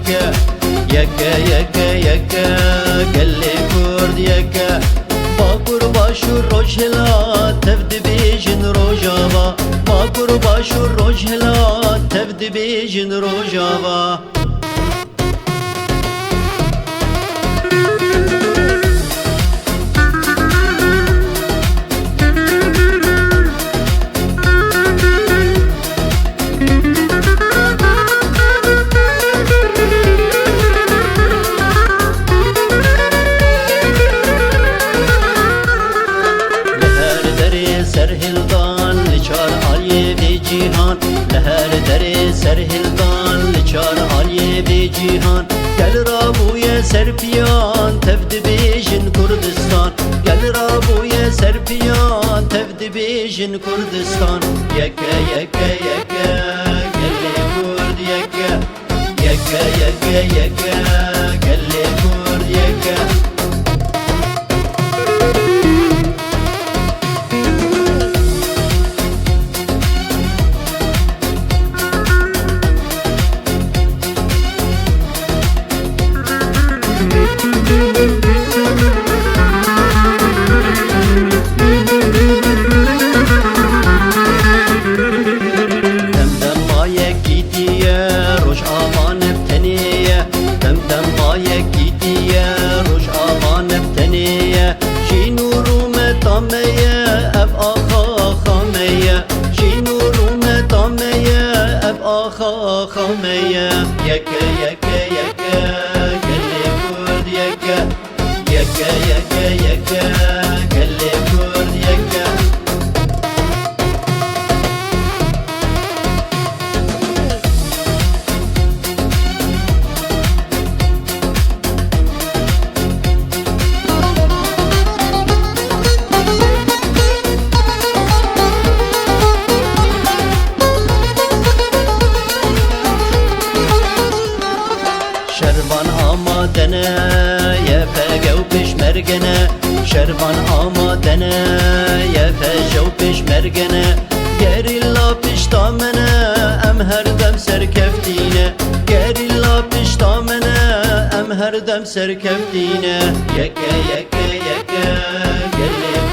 yeke yeke yeke yeke gelli kurd yeke bakur başu rojhela tevdi bijin rojava bakur başu rojhela tevdi bijin rojava serhildan liçar aliye ve cihan leher dere serhildan liçar aliye ve cihan gel rabuye serpiyan tevdi bijin Kurdistan gel rabuye serpiyan tevdi bijin Kurdistan yeke yeke yeke gelli kurd yeke yeke yeke yeke gelli kurd yeke خامية يكا يكا يكا قلي كورد يكا يكا يكا يكا قلي كورد يكا شربان آمادنه یه فگه و پشمرگنه شربان آمادنه یه فجه و پشمرگنه گریلا پشتامنه ام هر دم سرکفتینه گریلا پشتامنه ام هر دم سرکفتینه یکه یکه یکه گلی